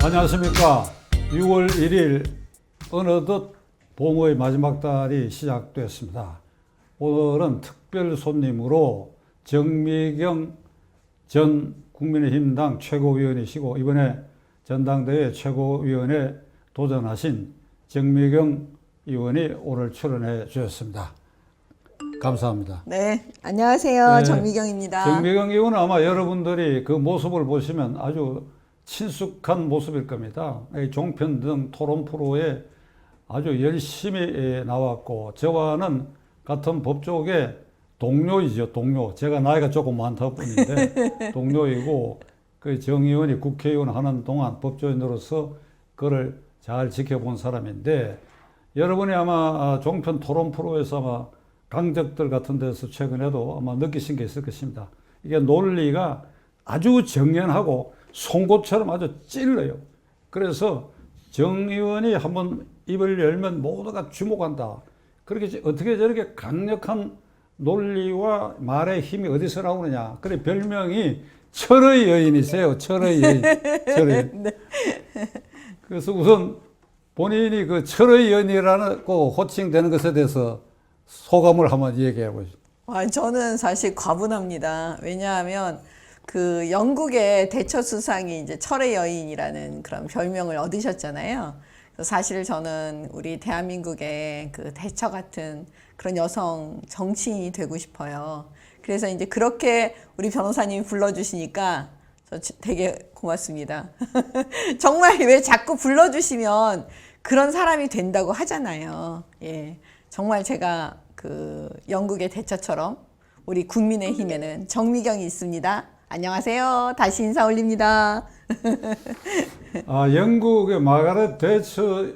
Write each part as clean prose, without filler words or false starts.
안녕하십니까. 6월 1일 어느덧 봄의 마지막 달이 시작되었습니다. 오늘은 특별 손님으로 정미경 전 국민의힘당 최고위원이시고 이번에 전당대회 최고위원에 도전하신 정미경 의원이 오늘 출연해 주셨습니다. 감사합니다. 네, 안녕하세요. 네, 정미경입니다. 정미경 의원은 아마 여러분들이 그 모습을 보시면 아주 친숙한 모습일 겁니다. 종편 등 토론 프로에 아주 열심히 나왔고 저와는 같은 법조계 동료이죠. 동료. 제가 나이가 조금 많다 뿐인데 동료이고 그 정 의원이 국회의원 하는 동안 법조인으로서 그를 잘 지켜본 사람인데 여러분이 아마 종편 토론 프로에서 아마 강적들 같은 데서 최근에도 아마 느끼신 게 있을 것입니다. 이게 논리가 아주 정연하고 송곳처럼 아주 찔러요. 그래서 정 의원이 한번 입을 열면 모두가 주목한다. 그렇게 어떻게 저렇게 강력한 논리와 말의 힘이 어디서 나오느냐. 그래 별명이 철의 여인이세요. 철의 여인. 철의 여인. 네. 그래서 우선 본인이 그 철의 여인이라고 호칭되는 것에 대해서 소감을 한번 얘기해 보시죠. 저는 사실 과분합니다. 왜냐하면 그 영국의 대처 수상이 이제 철의 여인이라는 그런 별명을 얻으셨잖아요. 그래서 사실 저는 우리 대한민국의 그 대처 같은 그런 여성 정치인이 되고 싶어요. 그래서 이제 그렇게 우리 변호사님이 불러주시니까 저 되게 고맙습니다. 정말 왜 자꾸 불러주시면 그런 사람이 된다고 하잖아요. 예. 정말 제가 그 영국의 대처처럼 우리 국민의힘에는 정미경이 있습니다. 안녕하세요. 다시 인사 올립니다. 영국의 마가렛 대처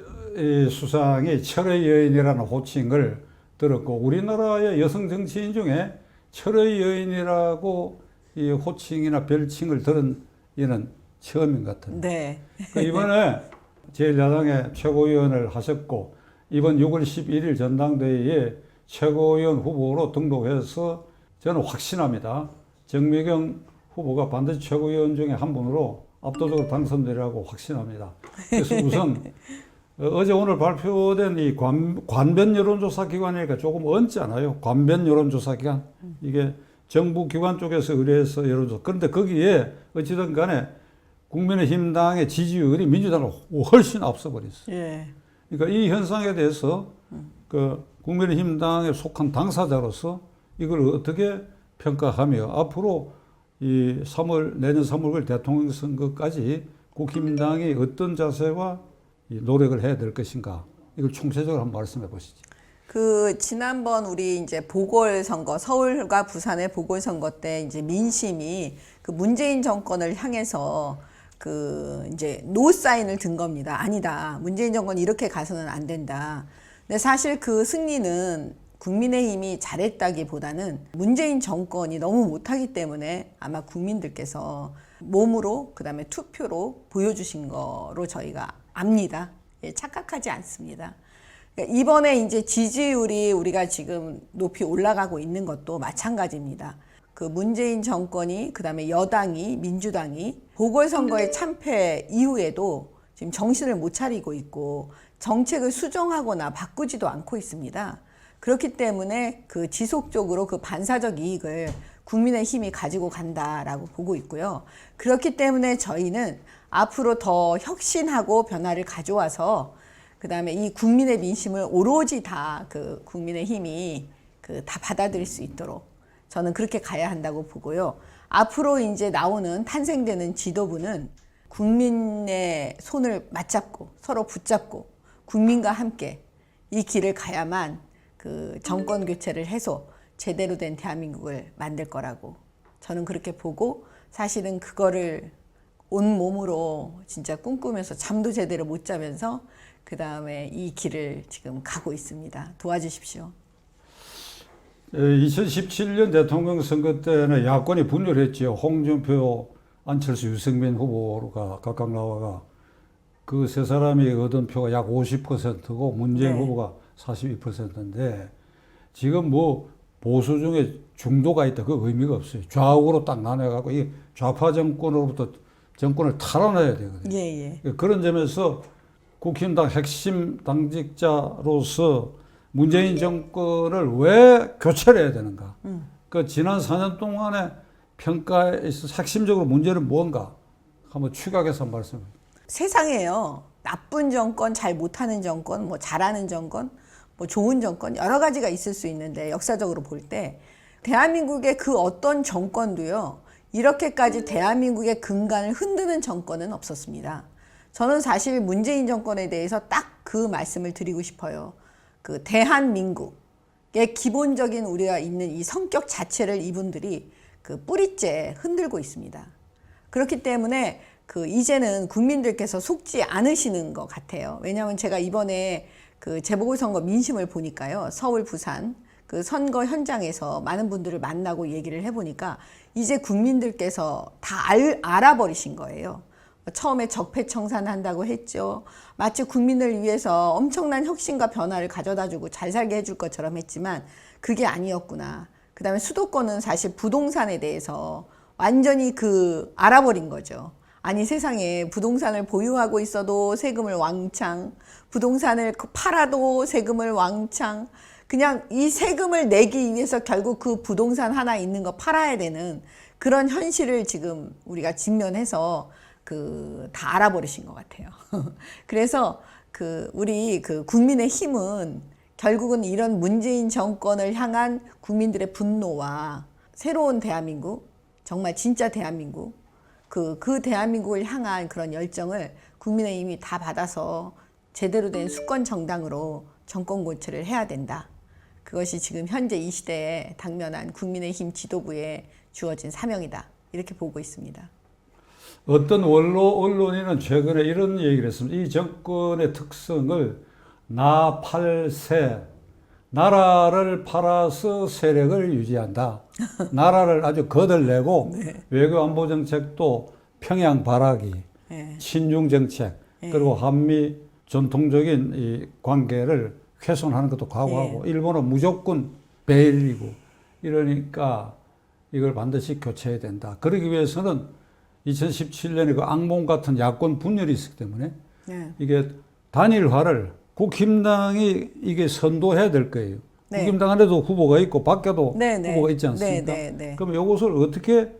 수상이 철의 여인이라는 호칭을 들었고 우리나라의 여성 정치인 중에 철의 여인이라고 이 호칭이나 별칭을 들은 이는 처음인 것 같아요. 네. 이번에 제1야당의 최고위원을 하셨고 이번 6월 11일 전당대회에 최고위원 후보로 등록해서 저는 확신합니다. 정미경 후보가 반드시 최고위원 중에 한 분으로 압도적으로 당선되리라고 확신합니다. 그래서 우선 어제 오늘 발표된 이 관변 여론조사 기관이니까 조금 얹잖아요. 관변 여론조사 기관. 이게 정부 기관 쪽에서 의뢰해서 여론조사. 그런데 거기에 어찌든 간에 국민의힘당의 지지율이 민주당을 훨씬 앞서버렸어요. 예. 그러니까 이 현상에 대해서 그 국민의힘당에 속한 당사자로서 이걸 어떻게 평가하며 앞으로 이 내년 3월 대통령 선거까지 국힘당이 어떤 자세와 노력을 해야 될 것인가 이걸 총체적으로 한번 말씀해 보시죠. 그 지난번 우리 이제 보궐선거 서울과 부산의 보궐선거 때 이제 민심이 그 문재인 정권을 향해서 그 이제 노 사인을 든 겁니다. 아니다. 문재인 정권 이렇게 가서는 안 된다. 근데 사실 그 승리는 국민의힘이 잘했다기보다는 문재인 정권이 너무 못하기 때문에 아마 국민들께서 몸으로 그다음에 투표로 보여주신 거로 저희가 압니다. 예, 착각하지 않습니다. 그러니까 이번에 이제 지지율이 우리가 지금 높이 올라가고 있는 것도 마찬가지입니다. 그 문재인 정권이 그다음에 여당이 민주당이 보궐선거의 참패 이후에도 지금 정신을 못 차리고 있고 정책을 수정하거나 바꾸지도 않고 있습니다. 그렇기 때문에 그 지속적으로 그 반사적 이익을 국민의힘이 가지고 간다라고 보고 있고요. 그렇기 때문에 저희는 앞으로 더 혁신하고 변화를 가져와서 그다음에 이 국민의 민심을 오로지 다 그 국민의힘이 그 다 받아들일 수 있도록 저는 그렇게 가야 한다고 보고요. 앞으로 이제 나오는 탄생되는 지도부는 국민의 손을 맞잡고 서로 붙잡고 국민과 함께 이 길을 가야만 그 정권 교체를 해서 제대로 된 대한민국을 만들 거라고 저는 그렇게 보고 사실은 그거를 온 몸으로 진짜 꿈꾸면서 잠도 제대로 못 자면서 그 다음에 이 길을 지금 가고 있습니다. 도와주십시오. 2017년 대통령 선거 때는 야권이 분열했죠. 홍준표, 안철수, 유승민 후보가 각각 나와가 그 세 사람이 얻은 표가 약 50%고 문재인 후보가 42%인데 지금 뭐 보수 중에 중도가 있다. 그 의미가 없어요. 좌우로 딱 나눠갖고 이 좌파 정권으로부터 정권을 탈환해야 되거든요. 예, 예. 그런 점에서 국힘당 핵심 당직자로서 문재인 정권을 왜 교체를 해야 되는가? 그 지난 4년 동안의 평가에 있어서 핵심적으로 문제는 뭔가 한번 추격해서 말씀해주세요. 세상에요. 나쁜 정권, 잘 못하는 정권, 뭐 잘하는 정권, 뭐 좋은 정권 여러 가지가 있을 수 있는데 역사적으로 볼 때 대한민국의 그 어떤 정권도요. 이렇게까지 대한민국의 근간을 흔드는 정권은 없었습니다. 저는 사실 문재인 정권에 대해서 딱 그 말씀을 드리고 싶어요. 그 대한민국의 기본적인 우리가 있는 이 성격 자체를 이분들이 그 뿌리째 흔들고 있습니다. 그렇기 때문에 그 이제는 국민들께서 속지 않으시는 것 같아요. 왜냐하면 제가 이번에 그 재보궐선거 민심을 보니까요. 서울, 부산 그 선거 현장에서 많은 분들을 만나고 얘기를 해보니까 이제 국민들께서 다 알아버리신 거예요. 처음에 적폐청산한다고 했죠. 마치 국민을 위해서 엄청난 혁신과 변화를 가져다주고 잘 살게 해줄 것처럼 했지만 그게 아니었구나. 그 다음에 수도권은 사실 부동산에 대해서 완전히 그 알아버린 거죠. 아니 세상에 부동산을 보유하고 있어도 세금을 왕창, 부동산을 팔아도 세금을 왕창, 그냥 이 세금을 내기 위해서 결국 그 부동산 하나 있는 거 팔아야 되는 그런 현실을 지금 우리가 직면해서 그 다 알아버리신 것 같아요. 그래서 그 우리 그 국민의 힘은 결국은 이런 문재인 정권을 향한 국민들의 분노와 새로운 대한민국, 정말 진짜 대한민국, 그 대한민국을 향한 그런 열정을 국민의힘이 다 받아서 제대로 된 수권 정당으로 정권 교체를 해야 된다. 그것이 지금 현재 이 시대에 당면한 국민의힘 지도부에 주어진 사명이다. 이렇게 보고 있습니다. 어떤 언론인은 최근에 이런 얘기를 했습니다. 이 정권의 특성을 나팔세, 나라를 팔아서 세력을 유지한다. 나라를 아주 거들내고 네. 외교 안보 정책도 평양 발악이, 네. 친중 정책, 네. 그리고 한미 전통적인 이 관계를 훼손하는 것도 각오하고 네. 일본은 무조건 베일이고 이러니까 이걸 반드시 교체해야 된다. 그러기 위해서는 2017년에 그 악몽 같은 야권 분열이 있었기 때문에 네. 이게 단일화를 국힘당이 이게 선도해야 될 거예요. 네. 국힘당 안에도 후보가 있고 밖에도 네, 후보가 있지 않습니까? 그럼 이것을 어떻게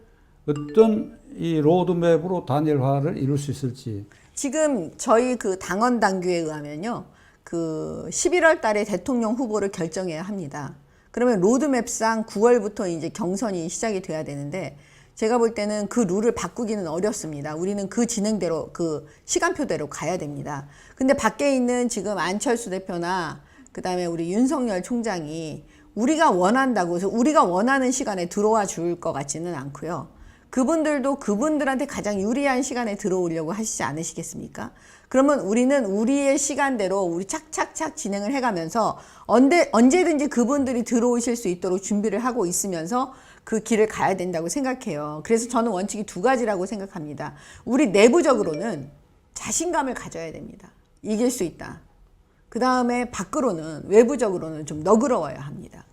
어떤 이 로드맵으로 단일화를 이룰 수 있을지. 지금 저희 그 당원 당규에 의하면요. 그 11월 달에 대통령 후보를 결정해야 합니다. 그러면 로드맵상 9월부터 이제 경선이 시작이 돼야 되는데 제가 볼 때는 그 룰을 바꾸기는 어렵습니다. 우리는 그 진행대로, 그 시간표대로 가야 됩니다. 근데 밖에 있는 지금 안철수 대표나 그 다음에 우리 윤석열 총장이 우리가 원한다고 해서 우리가 원하는 시간에 들어와 줄 것 같지는 않고요. 그분들도 그분들한테 가장 유리한 시간에 들어오려고 하시지 않으시겠습니까? 그러면 우리는 우리의 시간대로 우리 착착착 진행을 해가면서 언제든지 그분들이 들어오실 수 있도록 준비를 하고 있으면서 그 길을 가야 된다고 생각해요. 그래서 저는 원칙이 두 가지라고 생각합니다. 우리 내부적으로는 자신감을 가져야 됩니다. 이길 수 있다. 그 다음에 밖으로는 외부적으로는 좀 너그러워야 합니다.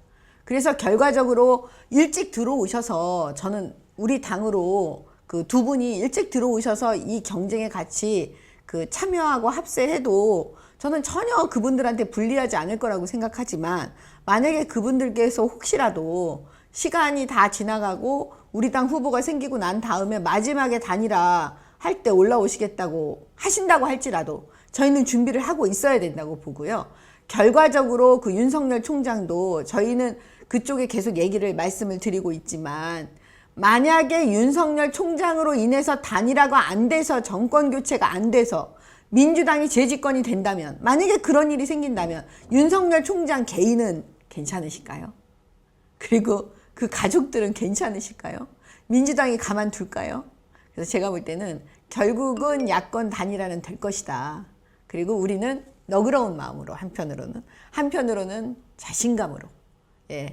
그래서 결과적으로 일찍 들어오셔서 저는 우리 당으로 그 두 분이 일찍 들어오셔서 이 경쟁에 같이 그 참여하고 합세해도 저는 전혀 그분들한테 불리하지 않을 거라고 생각하지만 만약에 그분들께서 혹시라도 시간이 다 지나가고 우리 당 후보가 생기고 난 다음에 마지막에 단일화 할 때 올라오시겠다고 하신다고 할지라도 저희는 준비를 하고 있어야 된다고 보고요. 결과적으로 그 윤석열 총장도 저희는 그쪽에 계속 말씀을 드리고 있지만 만약에 윤석열 총장으로 인해서 단일화가 안 돼서 정권 교체가 안 돼서 민주당이 재집권이 된다면 만약에 그런 일이 생긴다면 윤석열 총장 개인은 괜찮으실까요? 그리고 그 가족들은 괜찮으실까요? 민주당이 가만둘까요? 그래서 제가 볼 때는 결국은 야권 단일화는 될 것이다. 그리고 우리는 너그러운 마음으로 한편으로는 자신감으로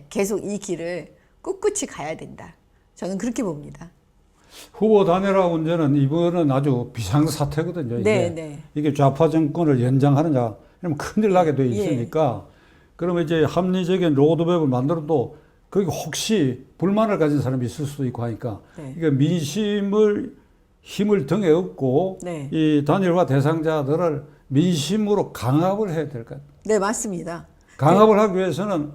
계속 이 길을 꿋꿋이 가야 된다. 저는 그렇게 봅니다. 후보 단일화 문제는 이번은 아주 비상사태거든요. 이게 좌파 정권을 연장하느냐 이러면 큰일 나게 돼 있으니까 그러면 이제 합리적인 로드맵을 만들어도 거기 혹시 불만을 가진 사람이 있을 수도 있고 하니까 이게 민심을 힘을 등에 업고 네. 이 단일화 대상자들을 민심으로 강압을 해야 될 것 같아요. 네, 맞습니다. 강압을 하기 위해서는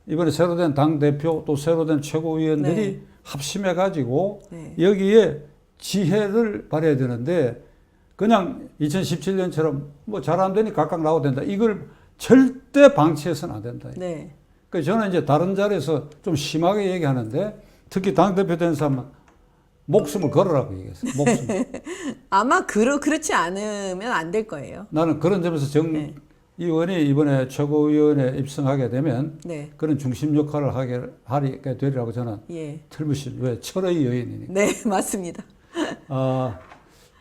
이번에 새로 된 당대표 또 새로 된 최고위원들이 네. 합심해 가지고 네. 여기에 지혜를 발휘해야 되는데 그냥 2017년처럼 뭐 잘 안 되니 각각 나와도 된다. 이걸 절대 방치해서는 안 된다. 네. 그 저는 이제 다른 자리에서 좀 심하게 얘기하는데 특히 당대표 된 사람은 목숨을 걸으라고 얘기했어요. 목숨. 아마 그렇지 않으면 안 될 거예요. 나는 그런 점에서 정 네. 의원이 이번에 최고위원에 입성하게 되면 네. 그런 중심 역할을 하게 되리라고 저는 예. 틀부시 왜 철의 여인이니까. 네, 맞습니다.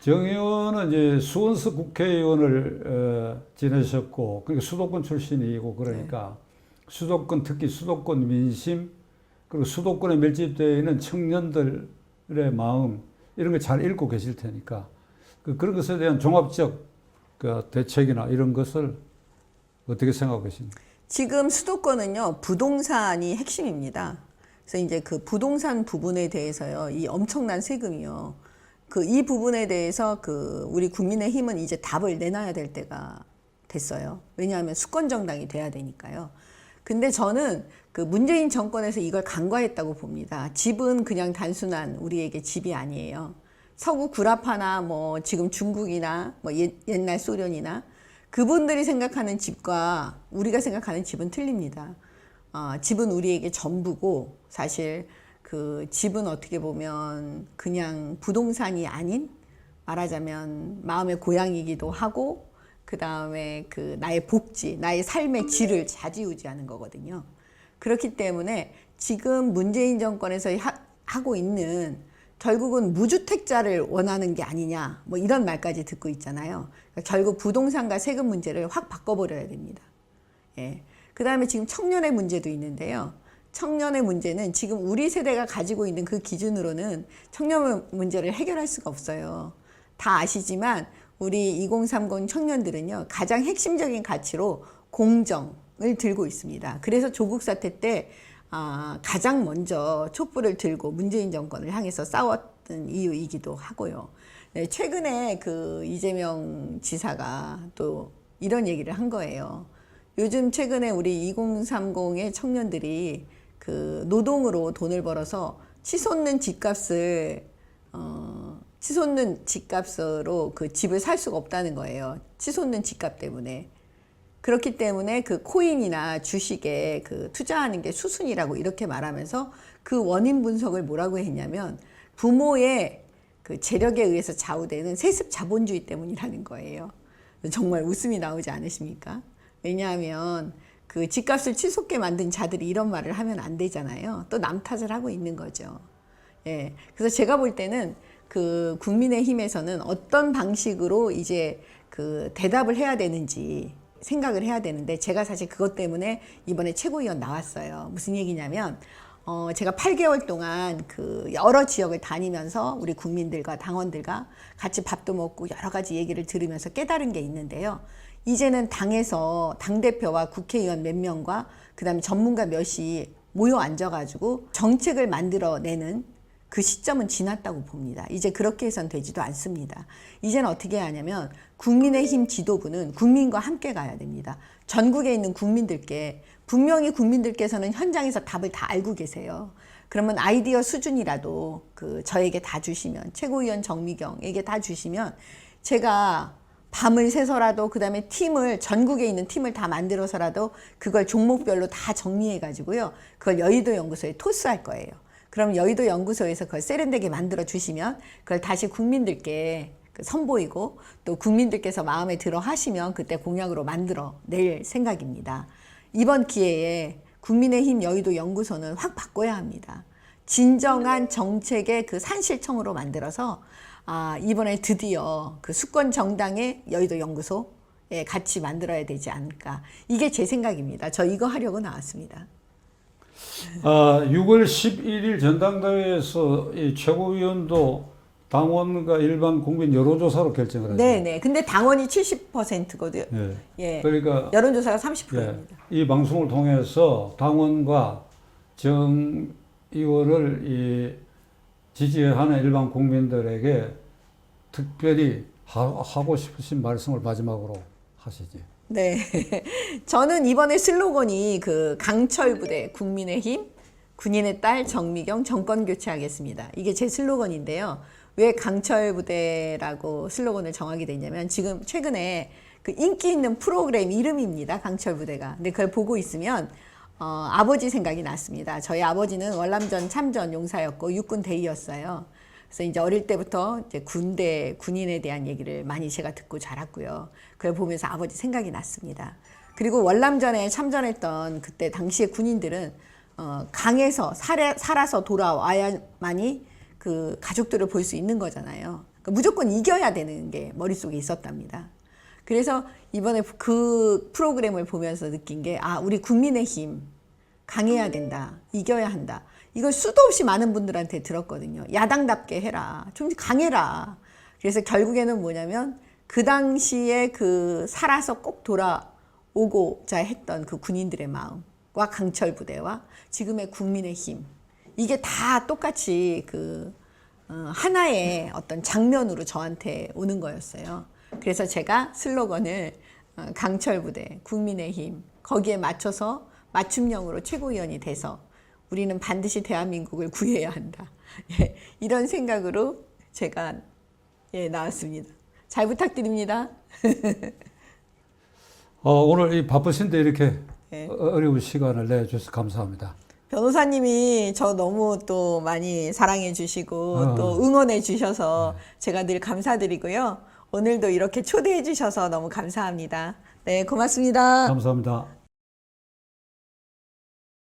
정 의원은 이제 수원서 국회의원을 지내셨고 그러니까 수도권 출신이고 그러니까 수도권 특히 수도권 민심 그리고 수도권에 밀집되어 있는 청년들의 마음 이런 걸 잘 읽고 계실 테니까 그런 것에 대한 종합적 그 대책이나 이런 것을 어떻게 생각하고 계십니까? 지금 수도권은요, 부동산이 핵심입니다. 그래서 이제 그 부동산 부분에 대해서요, 이 엄청난 세금이요. 이 부분에 대해서 우리 국민의힘은 이제 답을 내놔야 될 때가 됐어요. 왜냐하면 수권 정당이 돼야 되니까요. 근데 저는 그 문재인 정권에서 이걸 간과했다고 봅니다. 집은 그냥 단순한 우리에게 집이 아니에요. 서구 구라파나 뭐 지금 중국이나 뭐 옛날 소련이나 그분들이 생각하는 집과 우리가 생각하는 집은 틀립니다. 집은 우리에게 전부고 사실 그 집은 어떻게 보면 그냥 부동산이 아닌 말하자면 마음의 고향이기도 하고 그 다음에 그 나의 복지, 나의 삶의 질을 좌지우지하는 거거든요. 그렇기 때문에 지금 문재인 정권에서 하고 있는 결국은 무주택자를 원하는 게 아니냐 뭐 이런 말까지 듣고 있잖아요. 그러니까 결국 부동산과 세금 문제를 확 바꿔버려야 됩니다. 예. 그 다음에 지금 청년의 문제도 있는데요. 청년의 문제는 지금 우리 세대가 가지고 있는 그 기준으로는 청년 문제를 해결할 수가 없어요. 다 아시지만 우리 2030 청년들은요, 가장 핵심적인 가치로 공정을 들고 있습니다. 그래서 조국 사태 때 가장 먼저 촛불을 들고 문재인 정권을 향해서 싸웠던 이유이기도 하고요. 네, 최근에 그 이재명 지사가 또 이런 얘기를 한 거예요. 요즘 최근에 우리 2030의 청년들이 그 노동으로 돈을 벌어서 치솟는 집값으로 그 집을 살 수가 없다는 거예요. 치솟는 집값 때문에. 그렇기 때문에 그 코인이나 주식에 그 투자하는 게 수순이라고 이렇게 말하면서 그 원인 분석을 뭐라고 했냐면 부모의 그 재력에 의해서 좌우되는 세습 자본주의 때문이라는 거예요. 정말 웃음이 나오지 않으십니까? 왜냐하면 그 집값을 치솟게 만든 자들이 이런 말을 하면 안 되잖아요. 또 남 탓을 하고 있는 거죠. 예. 그래서 제가 볼 때는 그 국민의힘에서는 어떤 방식으로 이제 그 대답을 해야 되는지 생각을 해야 되는데 제가 사실 그것 때문에 이번에 최고위원 나왔어요. 무슨 얘기냐면 제가 8개월 동안 그 여러 지역을 다니면서 우리 국민들과 당원들과 같이 밥도 먹고 여러 가지 얘기를 들으면서 깨달은 게 있는데요. 이제는 당에서 당대표와 국회의원 몇 명과 그다음에 전문가 몇이 모여 앉아가지고 정책을 만들어내는 그 시점은 지났다고 봅니다. 이제 그렇게 해선 되지도 않습니다. 이제는 어떻게 하냐면 국민의힘 지도부는 국민과 함께 가야 됩니다. 전국에 있는 국민들께 분명히 국민들께서는 현장에서 답을 다 알고 계세요. 그러면 아이디어 수준이라도 그 저에게 다 주시면 최고위원 정미경에게 다 주시면 제가 밤을 새서라도 그다음에 전국에 있는 팀을 다 만들어서라도 그걸 종목별로 다 정리해 가지고요. 그걸 여의도 연구소에 토스할 거예요. 그럼 여의도 연구소에서 그걸 세련되게 만들어 주시면 그걸 다시 국민들께 선보이고 또 국민들께서 마음에 들어 하시면 그때 공약으로 만들어 낼 생각입니다. 이번 기회에 국민의힘 여의도 연구소는 확 바꿔야 합니다. 진정한 정책의 그 산실청으로 만들어서 이번에 드디어 그 수권 정당의 여의도 연구소에 같이 만들어야 되지 않을까. 이게 제 생각입니다. 저 이거 하려고 나왔습니다. 6월 11일 전당대회에서 이 최고위원도 당원과 일반 국민 여론조사로 결정을 하죠. 네네. 근데 당원이 70%거든요. 예. 예. 그러니까 여론조사가 30%입니다. 이 방송을 통해서 당원과 정 의원을 지지하는 일반 국민들에게 특별히 하고 싶으신 말씀을 마지막으로 하시지. 네. 저는 이번에 슬로건이 그 강철 부대 국민의힘 군인의 딸 정미경 정권 교체하겠습니다. 이게 제 슬로건인데요. 왜 강철 부대라고 슬로건을 정하게 됐냐면 지금 최근에 그 인기 있는 프로그램 이름입니다. 강철 부대가. 근데 그걸 보고 있으면 아버지 생각이 났습니다. 저희 아버지는 월남전 참전 용사였고 육군 대위였어요. 그래서 이제 어릴 때부터 이제 군인에 대한 얘기를 많이 제가 듣고 자랐고요. 그걸 보면서 아버지 생각이 났습니다. 그리고 월남전에 참전했던 그때 당시의 군인들은 강에서 살아서 돌아와야만이 그 가족들을 볼 수 있는 거잖아요. 그러니까 무조건 이겨야 되는 게 머릿속에 있었답니다. 그래서 이번에 그 프로그램을 보면서 느낀 게, 우리 국민의힘 강해야 된다. 이겨야 한다. 이걸 수도 없이 많은 분들한테 들었거든요. 야당답게 해라. 좀 강해라. 그래서 결국에는 뭐냐면 그 당시에 그 살아서 꼭 돌아오고자 했던 그 군인들의 마음과 강철 부대와 지금의 국민의힘, 이게 다 똑같이 그 하나의 어떤 장면으로 저한테 오는 거였어요. 그래서 제가 슬로건을 강철 부대, 국민의힘, 거기에 맞춰서 맞춤형으로 최고위원이 돼서 우리는 반드시 대한민국을 구해야 한다. 예, 이런 생각으로 제가 나왔습니다. 잘 부탁드립니다. 오늘 이 바쁘신데 이렇게 네. 어려운 시간을 내주셔서 감사합니다. 변호사님이 저 너무 또 많이 사랑해 주시고 또 응원해 주셔서 제가 늘 감사드리고요. 오늘도 이렇게 초대해 주셔서 너무 감사합니다. 네, 고맙습니다. 감사합니다.